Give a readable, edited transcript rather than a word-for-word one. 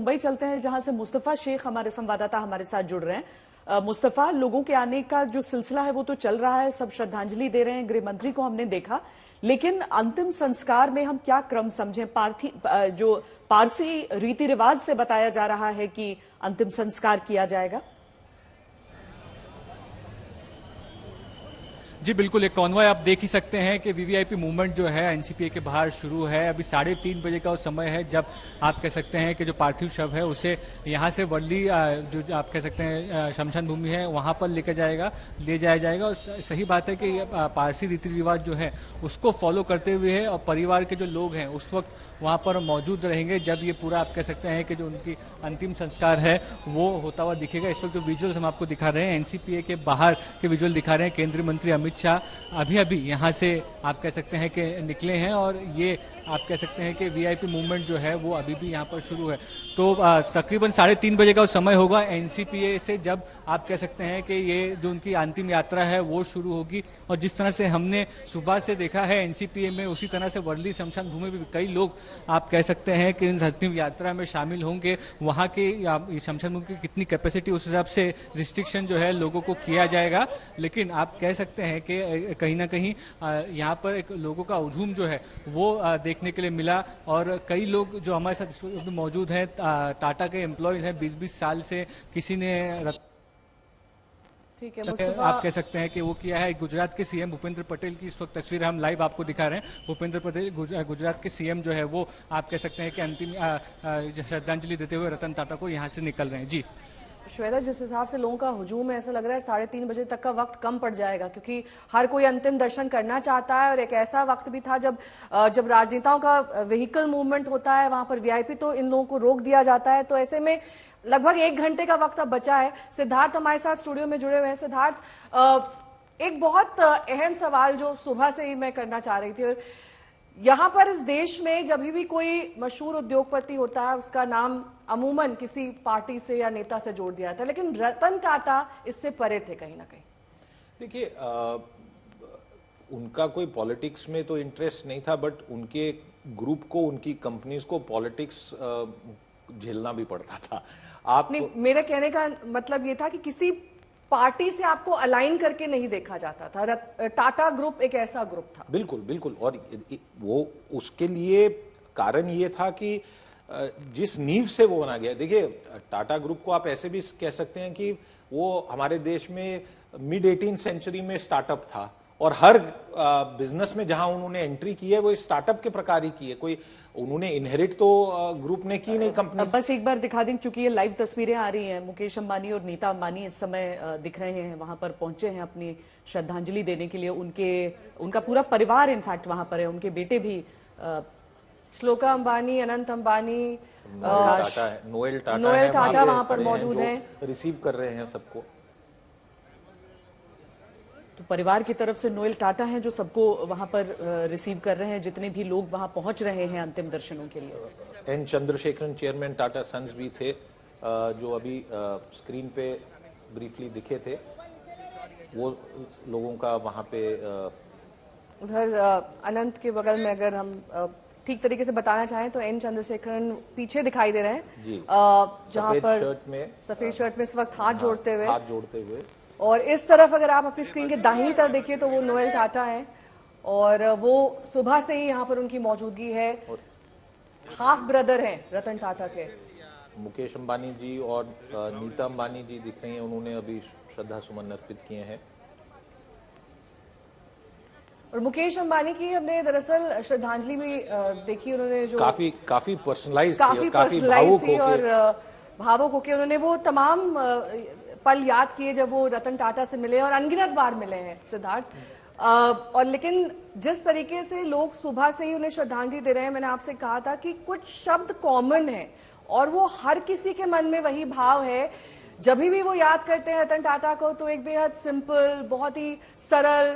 मुंबई चलते हैं, जहां से मुस्तफा शेख हमारे संवाददाता हमारे साथ जुड़ रहे हैं। मुस्तफा, लोगों के आने का जो सिलसिला है वो तो चल रहा है, सब श्रद्धांजलि दे रहे हैं, गृह मंत्री को हमने देखा, लेकिन अंतिम संस्कार में हम क्या क्रम समझें? जो पारसी रीति रिवाज से बताया जा रहा है कि अंतिम संस्कार किया जाएगा। जी बिल्कुल, एक कॉन्वॉय आप देख ही सकते हैं कि वीवीआईपी मूवमेंट जो है एनसीपीए के बाहर शुरू है। अभी 3:30 बजे का उस समय है जब आप कह सकते हैं कि जो पार्थिव शव है उसे यहाँ से वर्ली जो आप कह सकते हैं शमशान भूमि है वहाँ पर ले जाया जाएगा। और सही बात है कि पारसी रीति रिवाज जो है उसको फॉलो करते हुए है, और परिवार के जो लोग हैं उस वक्त वहाँ पर मौजूद रहेंगे जब ये पूरा आप कह सकते हैं कि जो उनकी अंतिम संस्कार है वो होता हुआ दिखेगा। इस वक्त जो विजुअल्स हम आपको दिखा रहे हैं एनसीपीए के बाहर के विजुअल दिखा रहे हैं। केंद्रीय मंत्री अमित शाह अभी यहाँ से आप कह सकते हैं कि निकले हैं, और ये आप कह सकते हैं कि वीआईपी मूवमेंट जो है वो अभी भी यहाँ पर शुरू है। तो तकरीबन 3:30 बजे का समय होगा एनसीपीए से, जब आप कह सकते हैं कि ये जो उनकी अंतिम यात्रा है वो शुरू होगी। और जिस तरह से हमने सुबह से देखा है एनसीपीए में, उसी तरह से वर्ली शमशान भूमि में भी कई लोग आप कह सकते हैं कि इन अंतिम यात्रा में शामिल होंगे। वहाँ के शमशान भूमि की कितनी कैपेसिटी, उस हिसाब से रिस्ट्रिक्शन जो है लोगों को किया जाएगा। लेकिन आप कह सकते हैं कि कहीं ना कहीं यहाँ पर एक लोगों का हुजूम जो है वो देखने के लिए मिला। और कई लोग जो हमारे साथ मौजूद हैं, टाटा के एम्प्लॉयज हैं, 20-20 साल से किसी ने ठीक है, आप कह सकते हैं कि वो किया है। गुजरात के सीएम भूपेंद्र पटेल की इस वक्त तस्वीर हम लाइव आपको दिखा रहे हैं। भूपेंद्र पटेल गुजरात के सीएम जो है वो आप कह सकते हैं कि अंतिम श्रद्धांजलि देते हुए रतन टाटा को यहाँ से निकल रहे हैं। जी श्वेता, जिस हिसाब से लोगों का हुजूम है, ऐसा लग रहा है 3:30 बजे तक का वक्त कम पड़ जाएगा, क्योंकि हर कोई अंतिम दर्शन करना चाहता है। और एक ऐसा वक्त भी था जब राजनेताओं का व्हीकल मूवमेंट होता है, वहां पर वीआईपी तो इन लोगों को रोक दिया जाता है। तो ऐसे में लगभग 1 घंटे का वक्त अब बचा है। सिद्धार्थ हमारे साथ स्टूडियो में जुड़े हुए हैं। सिद्धार्थ, एक बहुत अहम सवाल जो सुबह से ही मैं करना चाह रही थी, और यहां पर इस देश में जब भी कोई मशहूर उद्योगपति होता है उसका नाम अमूमन किसी पार्टी से या नेता से जोड़ दिया था, लेकिन रतन टाटा इससे परे थे कहीं ना कहीं। देखिए, उनका कोई पॉलिटिक्स में तो इंटरेस्ट नहीं था, बट उनके ग्रुप को, उनकी कंपनीज को पॉलिटिक्स झेलना भी पड़ता था। मेरे कहने का मतलब ये था कि किसी पार्टी से आपको अलाइन करके नहीं देखा जाता था। टाटा ग्रुप एक ऐसा ग्रुप था। बिल्कुल बिल्कुल, और वो उसके लिए कारण ये था कि जिस नींव से वो बना गया। देखिए, टाटा ग्रुप को आप ऐसे भी कह सकते हैं कि वो हमारे देश में मिड 18th सेंचुरी में स्टार्टअप था, और हर बिजनेस में जहां उन्होंने एंट्री की है वो स्टार्टअप के प्रकार ही की है। कोई उन्होंने इनहेरिट तो ग्रुप ने की नहीं कंपनी। बस एक बार दिखा दें, चूंकि ये लाइव तस्वीरें आ रही हैं, मुकेश अंबानी और नीता अंबानी इस समय दिख रहे हैं, वहां पर पहुंचे हैं अपनी श्रद्धांजलि देने के लिए। उनका पूरा परिवार इनफैक्ट वहां पर है, उनके बेटे भी, श्लोका अंबानी, अनंत अंबानी, नोएल टाटा वहां पर मौजूद हैं, रिसीव कर रहे हैं सबको। तो परिवार की तरफ से नोएल टाटा हैं जो सबको वहां पर रिसीव कर रहे हैं, जितने भी लोग वहां पहुंच रहे हैं अंतिम दर्शनों के लिए। N Chandrasekaran, chairman Tata sons भी थे, जो अभी स्क्रीन पे ब्रीफली दिखे थे। वो लोगों का वहां पे उधर अनंत के बगल में अगर हम ठीक तरीके से बताना चाहें तो एन चंद्रशेखरन पीछे दिखाई दे रहे हैं, जहां पर सफेद शर्ट में इस वक्त हाथ जोड़ते हुए। और इस तरफ अगर आप अपनी स्क्रीन के दाहिनी तरफ देखिए तो वो नोएल टाटा है, और वो सुबह से ही यहाँ पर उनकी मौजूदगी है। हाफ ब्रदर हैं रतन टाटा के। मुकेश अंबानी जी और नीता अंबानी जी दिख रही हैं, उन्होंने अभी श्रद्धा सुमन अर्पित किए हैं। और मुकेश अंबानी की हमने दरअसल श्रद्धांजलि भी देखी, उन्होंने जो काफी पर्सनलाइज थी और भावुक होकर उन्होंने वो तमाम पल याद किए जब वो रतन टाटा से मिले, और अनगिनत बार मिले हैं सिद्धार्थ। और लेकिन जिस तरीके से लोग सुबह से ही उन्हें श्रद्धांजलि दे रहे हैं, मैंने आपसे कहा था कि कुछ शब्द कॉमन है और वो हर किसी के मन में वही भाव है। जब भी वो याद करते हैं रतन टाटा को तो एक बेहद सिंपल, बहुत ही सरल